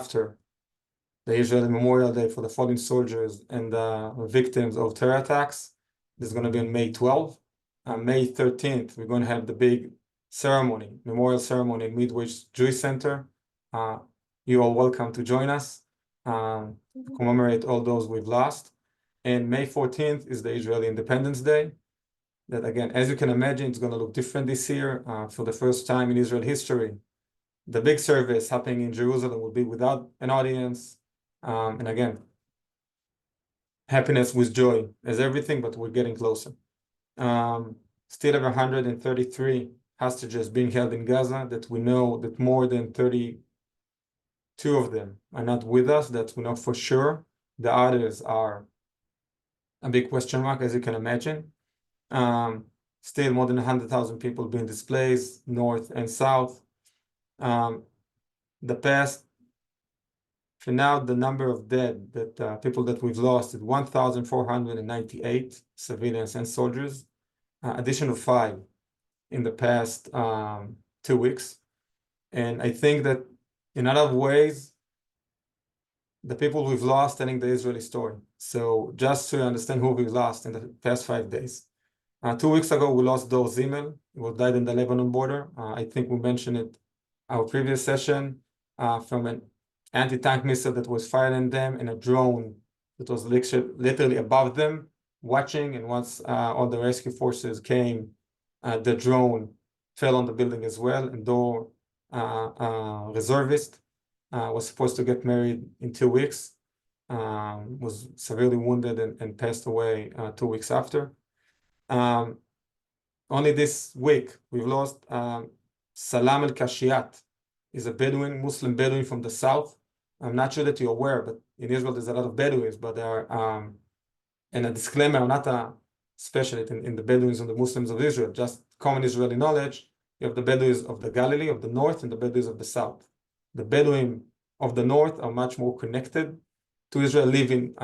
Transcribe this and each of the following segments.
after the Israeli Memorial Day for the fallen soldiers and the victims of terror attacks. This is going to be on May 12th. May 13th, we're going to have the big ceremony, memorial ceremony in Midwich Jewish Center. You're all welcome to join us, commemorate all those we've lost. And May 14th is the Israeli Independence Day. That again, as you can imagine, it's going to look different this year. For the first time in Israel history, the big service happening in Jerusalem will be without an audience. And again, happiness with joy as everything, but we're getting closer. Still over 133 hostages being held in Gaza, that we know that more than 32 of them are not with us, that we know for sure. The others are a big question mark, as you can imagine. Still more than 100,000 people being displaced, north and south. The past, for now, the number of dead, that people that we've lost is 1,498 civilians and soldiers, additional 5 in the past 2 weeks. And I think that in other ways, the people we've lost telling the Israeli story. So just to understand who we've lost in the past 5 days. 2 weeks ago, we lost Dor Zimel, who died in the Lebanon border. I think we mentioned it our previous session, from an anti-tank missile that was fired at them and a drone that was literally above them, watching. And once all the rescue forces came, the drone fell on the building as well. And Dor, reservist, was supposed to get married in 2 weeks, was severely wounded and passed away 2 weeks after. Only this week, we've lost Salam al-Kashiat. Is a Bedouin, Muslim Bedouin from the south. I'm not sure that you're aware, but in Israel, there's a lot of Bedouins, but there are, and a disclaimer, I'm not a specialist in the Bedouins and the Muslims of Israel, just common Israeli knowledge. You have the Bedouins of the Galilee, of the north, and the Bedouins of the south. The Bedouin of the north are much more connected to Israel, live in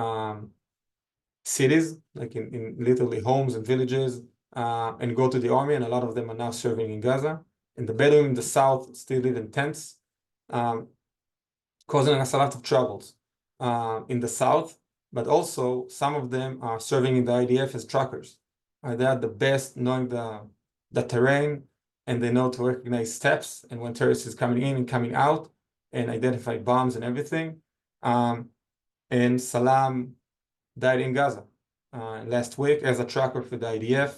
cities, like in literally homes and villages, and go to the army, and a lot of them are now serving in Gaza. And the Bedouin in the south still live in tents, causing us a lot of troubles in the south, but also some of them are serving in the IDF as truckers. They are the best knowing the terrain, and they know to recognize steps and when terrorists is coming in and coming out and identify bombs and everything. And Salam died in Gaza last week as a trucker for the IDF.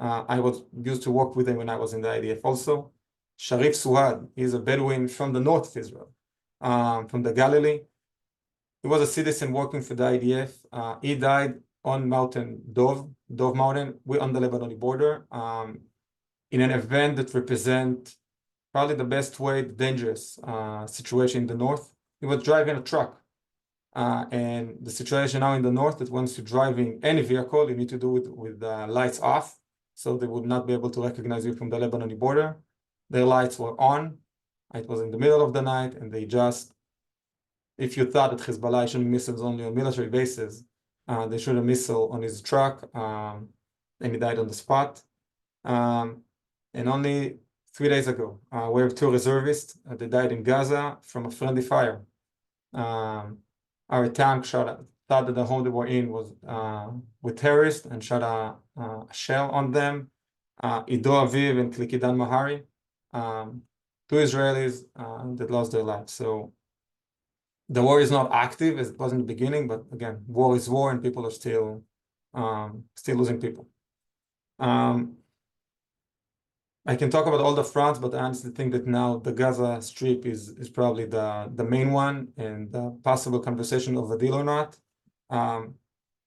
I was used to work with him when I was in the IDF also. Sharif Suad, he's a Bedouin from the north of Israel, from the Galilee. He was a citizen working for the IDF. He died on Mountain Dov Mountain, we're on the Lebanoni border, in an event that represents probably the best way, the dangerous situation in the north. He was driving a truck. And the situation now in the north, that once you're driving any vehicle, you need to do it with the lights off, so they would not be able to recognize you from the Lebanoni border. Their lights were on. It was in the middle of the night, and they just, if you thought that Hezbollah shooting missiles only on military bases, they shot a missile on his truck, and he died on the spot. And only 3 days ago, we have 2 reservists that died in Gaza from a friendly fire. Our tank thought that the home they were in was with terrorists and shot a shell on them. Ido Aviv and Klikidan Mahari, 2 Israelis that lost their lives. So the war is not active as it was in the beginning, but again, war is war, and people are still losing people. I can talk about all the fronts, but I honestly think that now the Gaza Strip is probably the main one, and the possible conversation of a deal or not.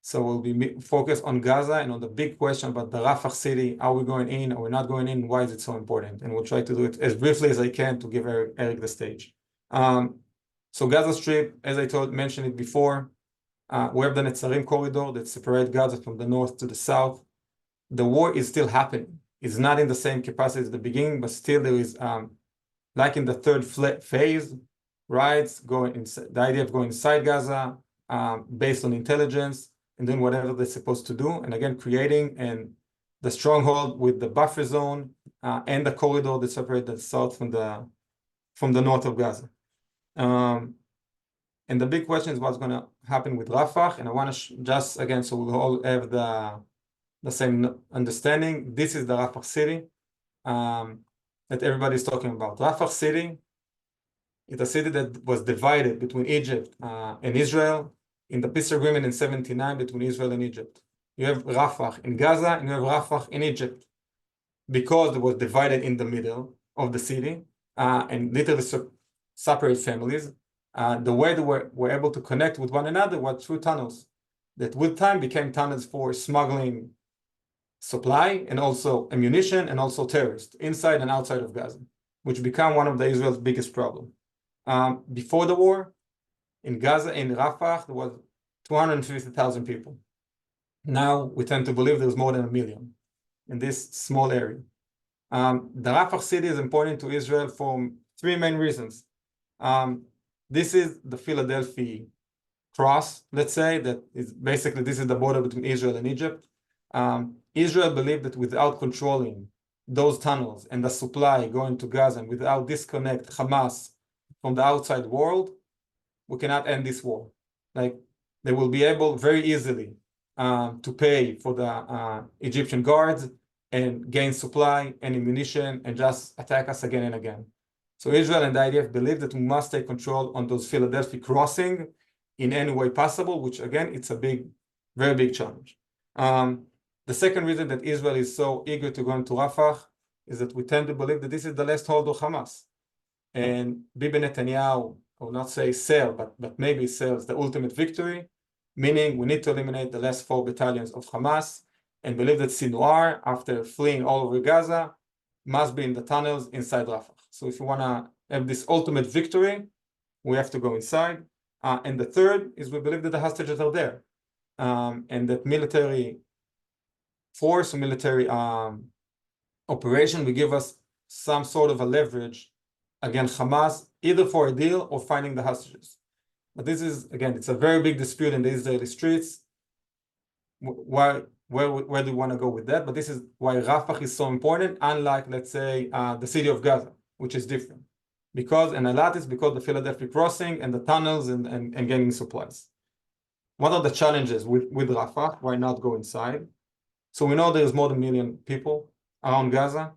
So we'll be focused on Gaza and on the big question about the Rafah city. Are we going in? Are we not going in? Why is it so important? And we'll try to do it as briefly as I can to give Eric the stage. So Gaza Strip, as I mentioned it before, we have the Netzarim corridor that separates Gaza from the north to the south. The war is still happening. It's not in the same capacity at the beginning, but still there is, like in the third phase, raids going inside, the idea of going inside Gaza, based on intelligence and doing whatever they're supposed to do. And again, creating the stronghold with the buffer zone and the corridor that separates the south from the north of Gaza. And the big question is what's going to happen with Rafah. And I want to just, again, so we all have the same understanding. This is the Rafah city that everybody's talking about. Rafah city is a city that was divided between Egypt and Israel in the peace agreement in 1979 between Israel and Egypt. You have Rafah in Gaza and you have Rafah in Egypt because it was divided in the middle of the city and literally separate families. The way they were able to connect with one another was through tunnels that with time became tunnels for smuggling supply and also ammunition and also terrorists inside and outside of Gaza, which became one of the Israel's biggest problems. Before the war, in Gaza, in Rafah, there was 250,000 people. Now we tend to believe there's more than 1 million in this small area. The Rafah city is important to Israel for 3 main reasons. This is the Philadelphia cross, let's say, that is basically, this is the border between Israel and Egypt. Israel believed that without controlling those tunnels and the supply going to Gaza, and without disconnect Hamas from the outside world, we cannot end this war. Like, they will be able very easily to pay for the Egyptian guards and gain supply and ammunition and just attack us again and again. So Israel and the IDF believe that we must take control on those Philadelphia crossing in any way possible, which again, it's a big, very big challenge. The second reason that Israel is so eager to go into Rafah is that we tend to believe that this is the last hold of Hamas. And Bibi Netanyahu, I will not say sell, but maybe sells the ultimate victory, meaning we need to eliminate the last 4 battalions of Hamas and believe that Sinwar, after fleeing all over Gaza, must be in the tunnels inside Rafah. So if you want to have this ultimate victory, we have to go inside. And the third is we believe that the hostages are there and that military force or military operation will give us some sort of a leverage against Hamas, either for a deal or finding the hostages. But this is, again, it's a very big dispute in the Israeli streets. Where do we want to go with that? But this is why Rafah is so important, unlike, let's say, the city of Gaza, which is different. Because, and a lot is because the Philadelphia crossing and the tunnels and getting supplies. What are the challenges with Rafah? Why not go inside? So we know there's more than 1 million people around Gaza.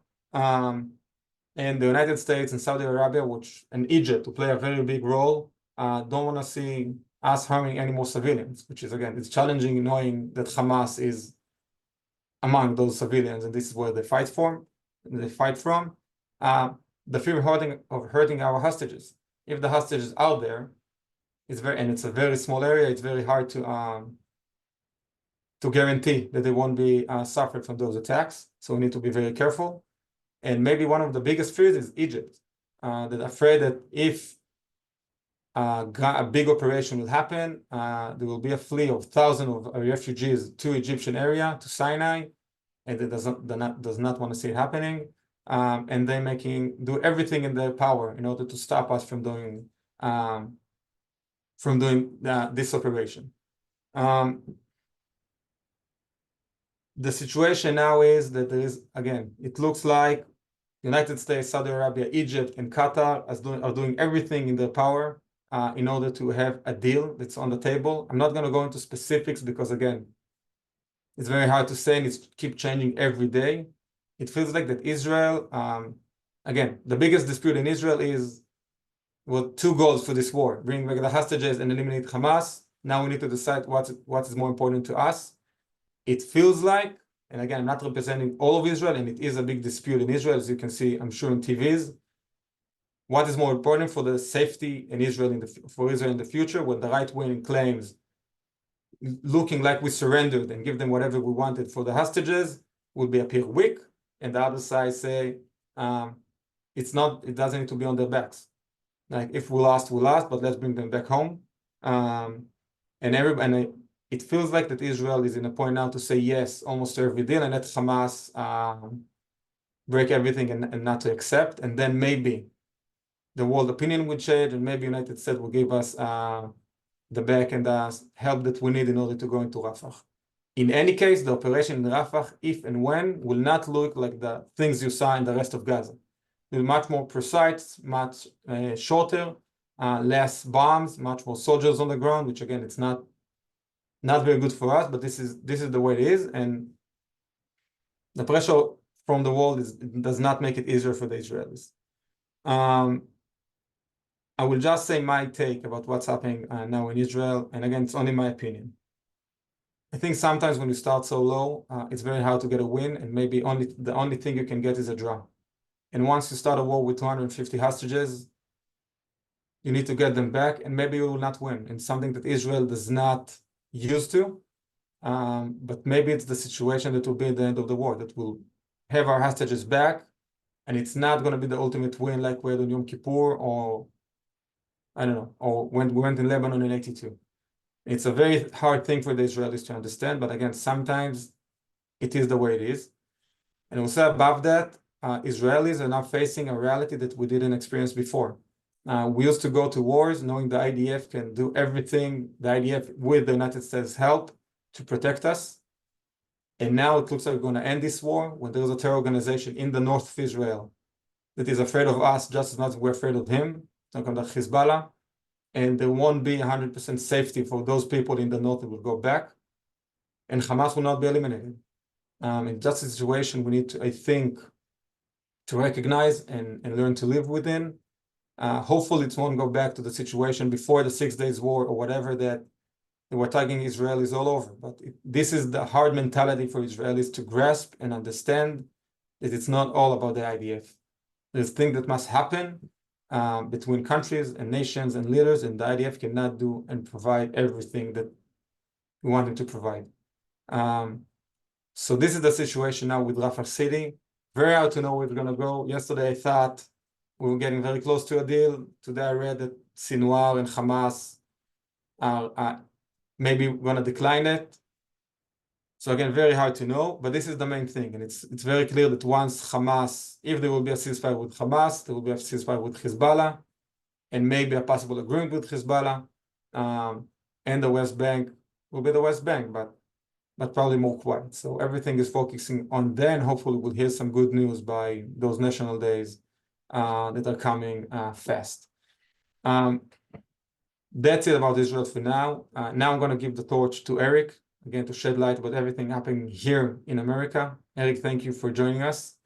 And the United States and Saudi Arabia, and Egypt, to play a very big role, don't want to see us harming any more civilians, which is, again, it's challenging knowing that Hamas is among those civilians, and this is where they fight from. The fear of hurting our hostages. If the hostages out there, it's a very small area, it's very hard to guarantee that they won't be suffered from those attacks. So we need to be very careful. And maybe one of the biggest fears is Egypt, that afraid that if a big operation will happen, there will be a fleet of thousands of refugees to Egyptian area, to Sinai, and it does not want to see it happening. And they're do everything in their power in order to stop us from doing this operation. The situation now is that there is, again, it looks like United States, Saudi Arabia, Egypt, and Qatar are doing everything in their power in order to have a deal that's on the table. I'm not going to go into specifics because, again, it's very hard to say and it's keep changing every day. It feels like that Israel, again, the biggest dispute in Israel is, well, 2 goals for this war: bring back the hostages and eliminate Hamas. Now we need to decide what is more important to us. It feels like, and again, I'm not representing all of Israel, and it is a big dispute in Israel, as you can see, I'm sure, in TVs. What is more important for the safety in Israel for Israel in the future, when the right wing claims looking like we surrendered and give them whatever we wanted for the hostages would appear weak, and the other side say it doesn't need to be on their backs. Like, if we lost, but let's bring them back home. It feels like that Israel is in a point now to say yes almost to every deal and let Hamas break everything and not to accept. And then maybe the world opinion would change, and maybe United States will give us the back and the help that we need in order to go into Rafah. In any case, the operation in Rafah, if and when, will not look like the things you saw in the rest of Gaza. It will be much more precise, much shorter, less bombs, much more soldiers on the ground, which again, it's not very good for us, but this is the way it is, and the pressure from the world does not make it easier for the Israelis. I will just say my take about what's happening now in Israel, and again, it's only my opinion. I think sometimes when you start so low, it's very hard to get a win, and maybe the only thing you can get is a draw. And once you start a war with 250 hostages, you need to get them back, and maybe you will not win. And something that Israel does not used to, but maybe it's the situation that will be at the end of the war, that will have our hostages back, and it's not going to be the ultimate win like we had on Yom Kippur, or I don't know, or when we went in Lebanon in 82. It's a very hard thing for the Israelis to understand, but again, sometimes it is the way it is. And also above that, Israelis are now facing a reality that we didn't experience before. We used to go to wars knowing the IDF can do everything, the IDF with the United States help, to protect us. And now it looks like we're going to end this war when there's a terror organization in the north of Israel that is afraid of us just as much as we're afraid of him, talking about Hezbollah. And there won't be 100% safety for those people in the north that will go back. And Hamas will not be eliminated. In just a situation we need to, I think, to recognize and learn to live within. Hopefully it won't go back to the situation before the 6 days war or whatever that they were tagging Israelis all over. But this is the hard mentality for Israelis to grasp and understand that it's not all about the IDF. There's things that must happen between countries and nations and leaders, and the IDF cannot do and provide everything that we want them to provide. So this is the situation now with Rafah City. Very hard to know where it's going to go. Yesterday I thought we were getting very close to a deal. Today I read that Sinwar and Hamas are maybe going to decline it. So again, very hard to know, but this is the main thing. And it's very clear that once Hamas, if there will be a ceasefire with Hamas, there will be a ceasefire with Hezbollah, and maybe a possible agreement with Hezbollah, and the West Bank will be the West Bank, but probably more quiet. So everything is focusing on then. Hopefully we'll hear some good news by those national days that are coming fast. That's it about Israel for now. Now I'm going to give the torch to Eric, again, to shed light about everything happening here in America. Eric, thank you for joining us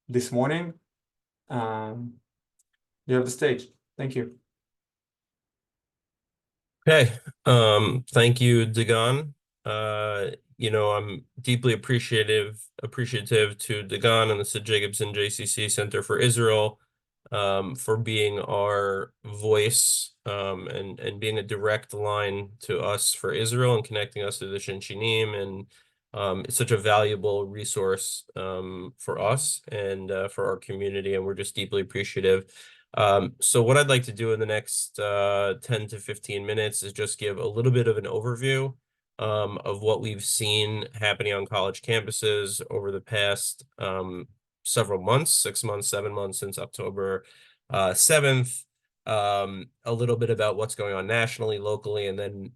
this morning. You have the stage. Thank you. Okay. Thank you, Dagan. I'm deeply appreciative to Dagan and the SJJCC Center for Israel for being our voice and being a direct line to us for Israel and connecting us to the Shinshinim, and it's such a valuable resource for us and for our community, and we're just deeply appreciative. So what I'd like to do in the next 10 to 15 minutes is just give a little bit of an overview of what we've seen happening on college campuses over the past several months, 6 months, 7 months since October 7th, a little bit about what's going on nationally, locally, and then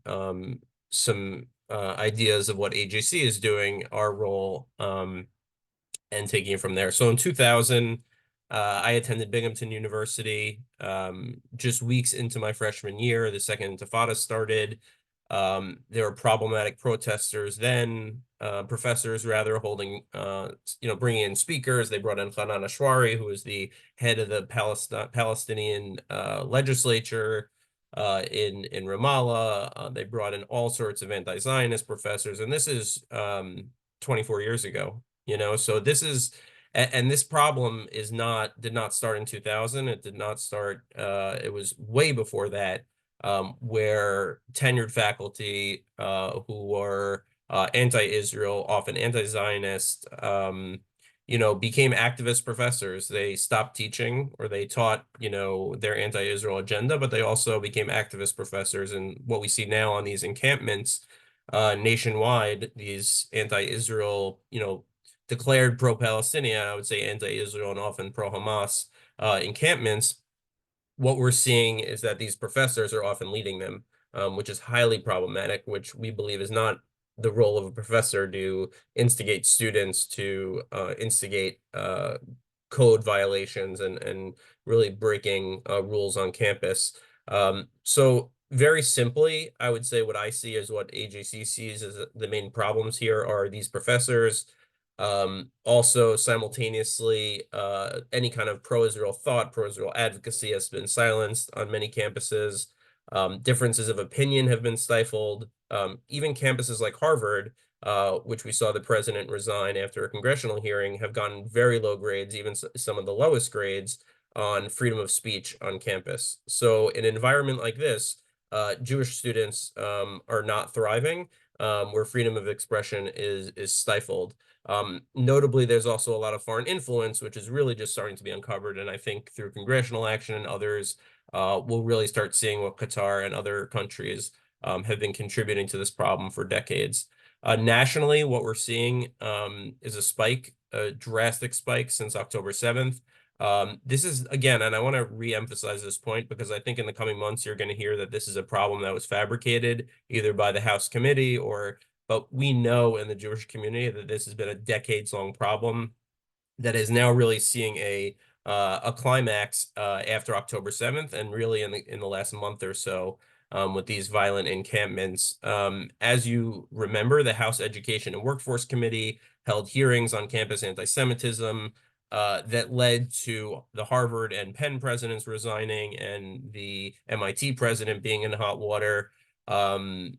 some ideas of what AJC is doing, our role, and taking it from there. So in 2000, I attended Binghamton University. Just weeks into my freshman year, the Second Intifada started. There were problematic protesters then, professors rather, holding, bringing in speakers. They brought in Hanan Ashwari, who was the head of the Palestinian legislature in Ramallah. They brought in all sorts of anti-Zionist professors, and this is 24 years ago. So this is, and this problem did not start in 2000. It did not start. It was way before that. Where tenured faculty who were anti-Israel, often anti-Zionist, became activist professors. They stopped teaching, or they taught, their anti-Israel agenda, but they also became activist professors. And what we see now on these encampments nationwide, these anti-Israel, declared pro-Palestinian, I would say anti-Israel and often pro-Hamas encampments, what we're seeing is that these professors are often leading them, which is highly problematic, which we believe is not the role of a professor to instigate students, to instigate code violations and really breaking rules on campus. So very simply, I would say what I see as what AJC sees as the main problems here are these professors. Also, simultaneously, any kind of pro-Israel thought, pro-Israel advocacy has been silenced on many campuses. Differences of opinion have been stifled. Even campuses like Harvard, which we saw the president resign after a congressional hearing, have gotten very low grades, even some of the lowest grades on freedom of speech on campus. So in an environment like this, Jewish students are not thriving, where freedom of expression is stifled. Notably, there's also a lot of foreign influence, which is really just starting to be uncovered. And I think through congressional action and others, we'll really start seeing what Qatar and other countries have been contributing to this problem for decades. Nationally, what we're seeing is a spike, a drastic spike since October 7th. This is, again, and I want to re-emphasize this point because I think in the coming months, you're going to hear that this is a problem that was fabricated either by the House committee but we know in the Jewish community that this has been a decades-long problem that is now really seeing a climax after October 7th and really in the last month or so with these violent encampments. As you remember, the House Education and Workforce Committee held hearings on campus anti-Semitism that led to the Harvard and Penn presidents resigning and the MIT president being in hot water. But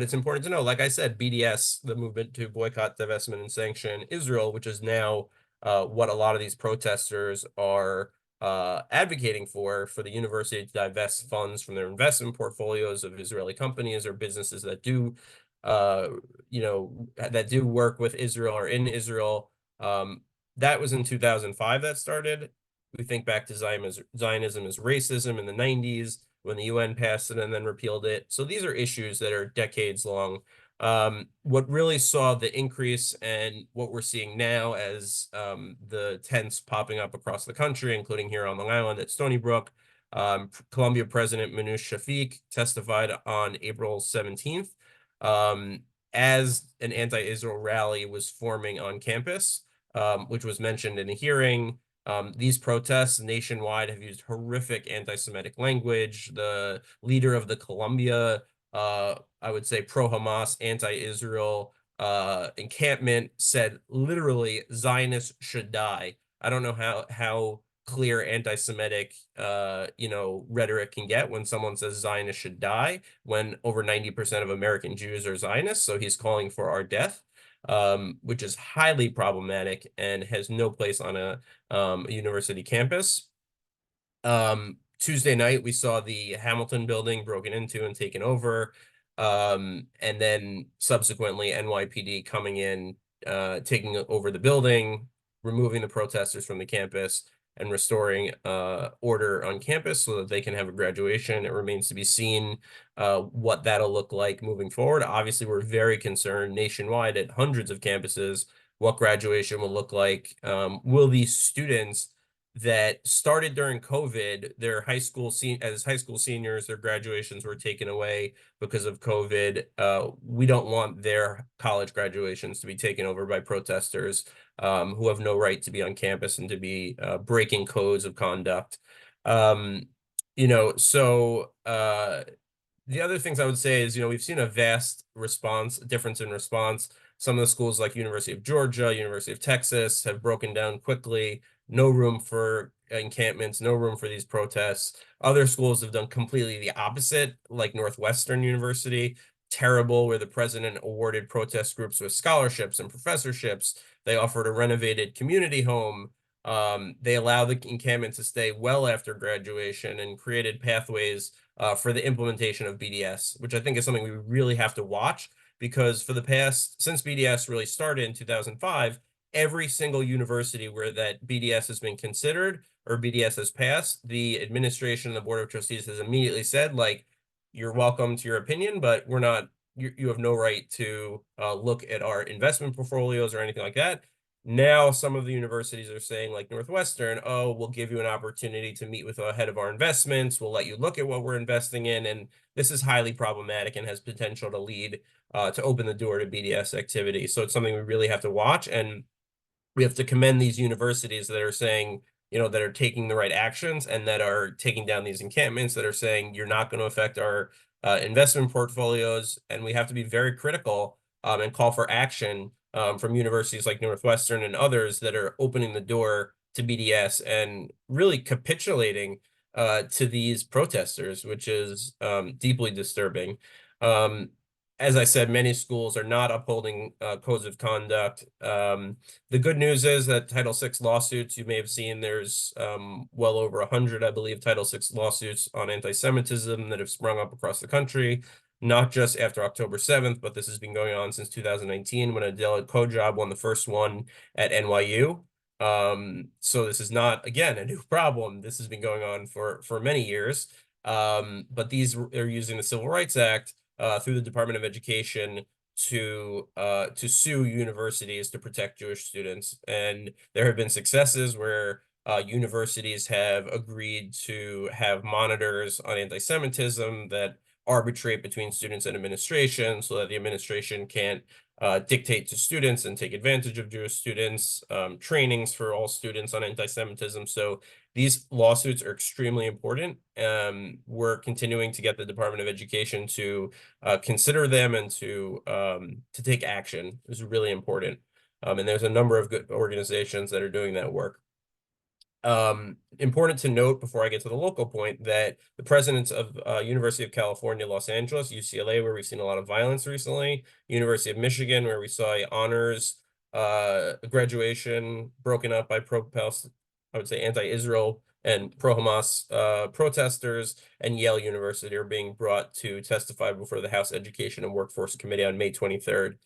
it's important to know, like I said, BDS, the movement to boycott, divestment, and sanction Israel, which is now what a lot of these protesters are advocating for the university to divest funds from their investment portfolios of Israeli companies or businesses that do, that do work with Israel or in Israel. That was in 2005 that started. We think back to Zionism as racism in the 90s when the UN passed it and then repealed it. So these are issues that are decades long. What really saw the increase and what we're seeing now as the tents popping up across the country, including here on Long Island at Stony Brook, Columbia President Manoush Shafiq testified on April 17th as an anti-Israel rally was forming on campus, which was mentioned in a hearing. These protests nationwide have used horrific anti-Semitic language. The leader of the Columbia, I would say pro-Hamas, anti-Israel encampment said literally Zionists should die. I don't know how clear anti-Semitic rhetoric can get when someone says Zionists should die when over 90% of American Jews are Zionists. So he's calling for our death. Which is highly problematic and has no place on a university campus. Tuesday night, we saw the Hamilton building broken into and taken over. And then subsequently, NYPD coming in, taking over the building, removing the protesters from the campus, and restoring order on campus so that they can have a graduation. It remains to be seen what that'll look like moving forward. Obviously, we're very concerned nationwide at hundreds of campuses what graduation will look like. Will these students that started during COVID, their high school seniors, their graduations were taken away because of COVID. We don't want their college graduations to be taken over by protesters who have no right to be on campus and to be breaking codes of conduct. The other things I would say is, we've seen a vast difference in response. Some of the schools like University of Georgia, University of Texas have broken down quickly. No room for encampments, no room for these protests. Other schools have done completely the opposite, like Northwestern University, terrible, where the president awarded protest groups with scholarships and professorships. They offered a renovated community home. They allow the encampment to stay well after graduation and created pathways for the implementation of BDS, which I think is something we really have to watch because since BDS really started in 2005, every single university where that BDS has been considered or BDS has passed, the administration and the Board of Trustees has immediately said, like, you're welcome to your opinion, but you have no right to look at our investment portfolios or anything like that. Now, some of the universities are saying, like Northwestern, oh, we'll give you an opportunity to meet with a head of our investments. We'll let you look at what we're investing in. And this is highly problematic and has potential to lead to open the door to BDS activity. So it's something we really have to watch. And we have to commend these universities that are saying, that are taking the right actions and that are taking down these encampments, that are saying you're not going to affect our investment portfolios. And we have to be very critical and call for action from universities like Northwestern and others that are opening the door to BDS and really capitulating to these protesters, which is deeply disturbing. As I said, many schools are not upholding codes of conduct. The good news is that Title VI lawsuits, you may have seen, there's well over 100, I believe, Title VI lawsuits on anti-Semitism that have sprung up across the country, not just after October 7th, but this has been going on since 2019 when Adela Kojab won the first one at NYU. So this is not, again, a new problem. This has been going on for many years. But these are using the Civil Rights Act through the Department of Education to sue universities to protect Jewish students. And there have been successes where universities have agreed to have monitors on anti-Semitism that arbitrate between students and administration so that the administration can't dictate to students and take advantage of Jewish students, trainings for all students on anti-Semitism. So these lawsuits are extremely important. We're continuing to get the Department of Education to consider them and to take action. Is really important. And there's a number of good organizations that are doing that work. Important to note before I get to the local point that the presidents of University of California, Los Angeles, UCLA, where we've seen a lot of violence recently, University of Michigan, where we saw honors graduation broken up by I would say anti-Israel and pro-Hamas protesters, and Yale University are being brought to testify before the House Education and Workforce Committee on May 23rd.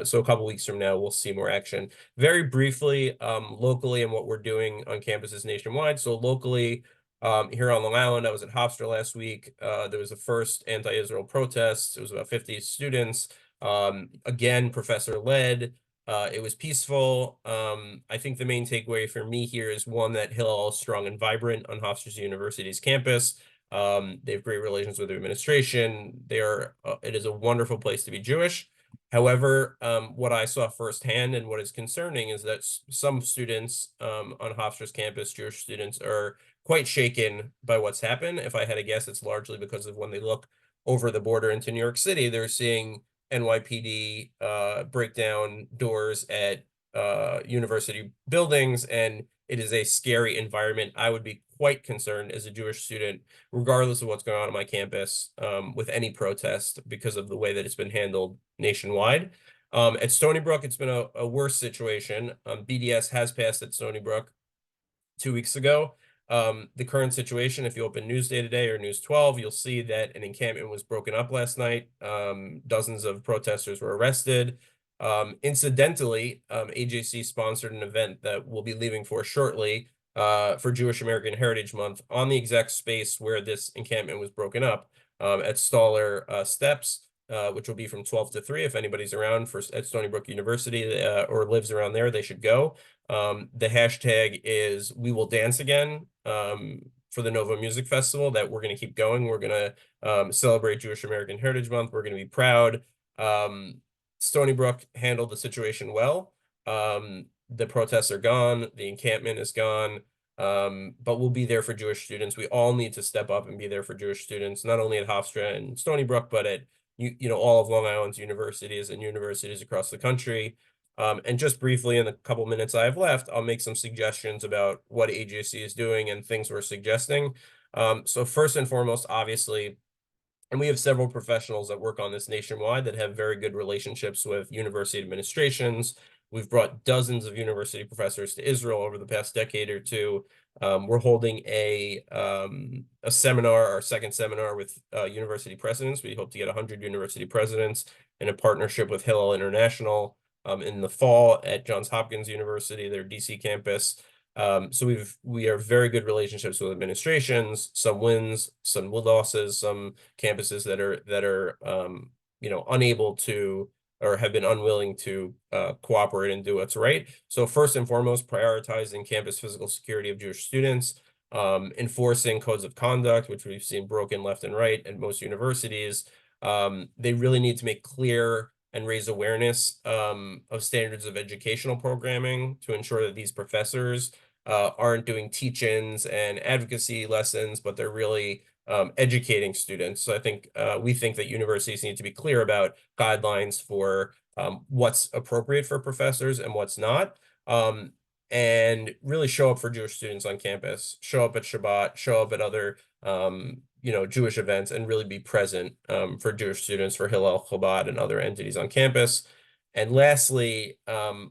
So a couple weeks from now, we'll see more action. Very briefly, locally and what we're doing on campuses nationwide. So locally, here on Long Island, I was at Hofstra last week. There was the first anti-Israel protest. It was about 50 students. Again, professor-led. It was peaceful. I think the main takeaway for me here is one, that Hillel is strong and vibrant on Hofstra University's campus. They have great relations with the administration. It is a wonderful place to be Jewish. However, what I saw firsthand and what is concerning is that some students on Hofstra's campus, Jewish students, are quite shaken by what's happened. If I had to guess, it's largely because of when they look over the border into New York City, they're seeing NYPD break down doors at university buildings, and it is a scary environment. I would be quite concerned as a Jewish student, regardless of what's going on my campus, with any protest because of the way that it's been handled nationwide. At Stony Brook, it's been a worse situation. BDS has passed at Stony Brook 2 weeks ago. The current situation, if you open Newsday today or News 12, you'll see that an encampment was broken up last night. Dozens of protesters were arrested. Incidentally, AJC sponsored an event that we'll be leaving for shortly for Jewish American Heritage Month on the exact space where this encampment was broken up at Staller Steps, which will be from 12 to 3. If anybody's around at Stony Brook University or lives around there, they should go. The hashtag is We Will Dance Again for the Nova Music Festival, that we're going to keep going. We're going to celebrate Jewish American Heritage Month. We're going to be proud. Stony Brook handled the situation well. The protests are gone. The encampment is gone. But we'll be there for Jewish students. We all need to step up and be there for Jewish students, not only at Hofstra and Stony Brook, but at all of Long Island's universities and universities across the country. And just briefly, in the couple minutes I have left, I'll make some suggestions about what AJC is doing and things we're suggesting. So first and foremost, obviously, and we have several professionals that work on this nationwide that have very good relationships with university administrations. We've brought dozens of university professors to Israel over the past decade or two. We're holding a seminar, our second seminar with university presidents. We hope to get 100 university presidents in a partnership with Hillel International in the fall at Johns Hopkins University, their DC campus. So we have very good relationships with administrations, some wins, some losses, some campuses that are unable to or have been unwilling to cooperate and do what's right. So first and foremost, prioritizing campus physical security of Jewish students, enforcing codes of conduct, which we've seen broken left and right at most universities. They really need to make clear and raise awareness of standards of educational programming to ensure that these professors aren't doing teach-ins and advocacy lessons, but they're really educating students. So I think we think that universities need to be clear about guidelines for what's appropriate for professors and what's not, and really show up for Jewish students on campus, show up at Shabbat, show up at other Jewish events, and really be present for Jewish students, for Hillel, Chabad, and other entities on campus. And lastly,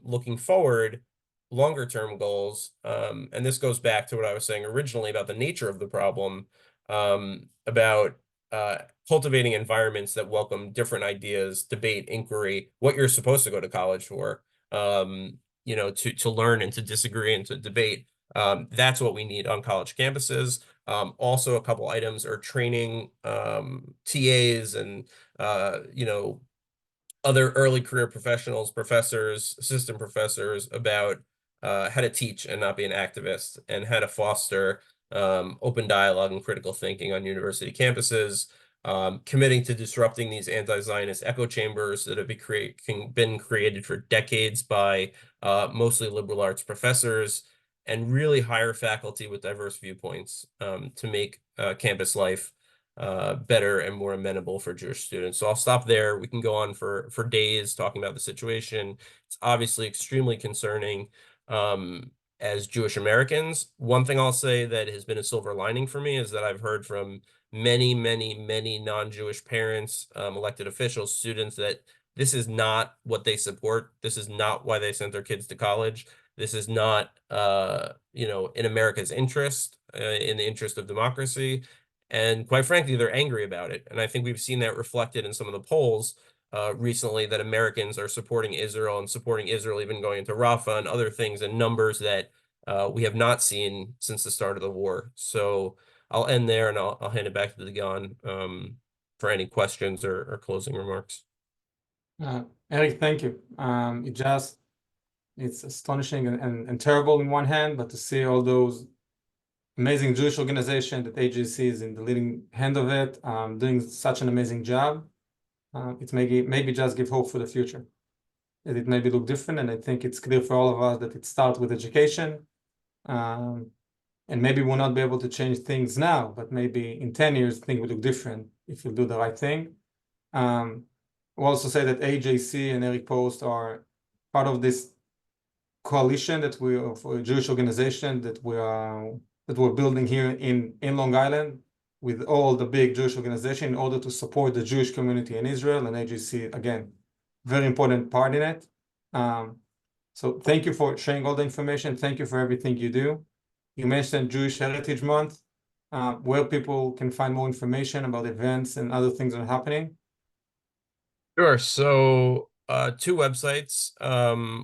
looking forward, longer term goals, and this goes back to what I was saying originally about the nature of the problem, about cultivating environments that welcome different ideas, debate, inquiry, what you're supposed to go to college for, to learn and to disagree and to debate. That's what we need on college campuses. Also, a couple items are training TAs and other early career professionals, professors, assistant professors about how to teach and not be an activist, and how to foster open dialogue and critical thinking on university campuses, committing to disrupting these anti-Zionist echo chambers that have been created for decades by mostly liberal arts professors, and really hire faculty with diverse viewpoints to make campus life better and more amenable for Jewish students. So I'll stop there. We can go on for days talking about the situation. It's obviously extremely concerning as Jewish Americans. One thing I'll say that has been a silver lining for me is that I've heard from many, many, many non-Jewish parents, elected officials, students, that this is not what they support. This is not why they sent their kids to college. This is not, in America's interest, in the interest of democracy. And quite frankly, they're angry about it. And I think we've seen that reflected in some of the polls recently, that Americans are supporting Israel, and supporting Israel even going into Rafah and other things in numbers that we have not seen since the start of the war. So I'll end there, and I'll hand it back to Dagan for any questions or closing remarks. Eric, thank you. It's astonishing and terrible in one hand, but to see all those amazing Jewish organization that AJC is in the leading hand of it, doing such an amazing job, it's maybe just give hope for the future. That it maybe look different, and I think it's clear for all of us that it starts with education, and maybe we'll not be able to change things now, but maybe in 10 years things will look different if you do the right thing. We'll also say that AJC and Eric Post are part of this coalition that for a Jewish organization that we're building here in Long Island with all the big Jewish organizations in order to support the Jewish community in Israel, and AJC, again, very important part in it. So thank you for sharing all the information. Thank you for everything you do. You mentioned Jewish Heritage Month, where people can find more information about events and other things that are happening. Sure. So two websites.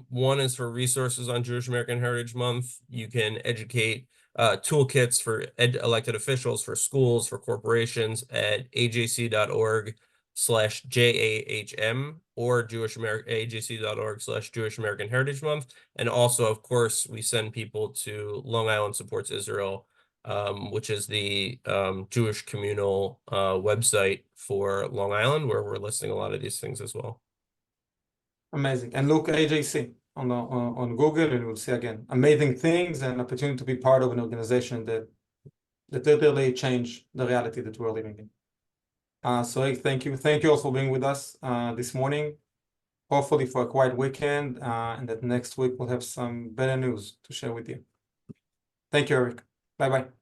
One is for resources on Jewish American Heritage Month. You can educate toolkits for elected officials, for schools, for corporations at ajc.org/JAHM or ajc.org/Jewish American Heritage Month. And also, of course, we send people to Long Island Supports Israel, which is the Jewish communal website for Long Island, where we're listing a lot of these things as well. Amazing. And look AJC on Google, and you'll see again amazing things and opportunity to be part of an organization that literally change the reality that we're living in. So thank you all for being with us this morning. Hopefully for a quiet weekend, and that next week we'll have some better news to share with you. Thank you, Eric. Bye bye.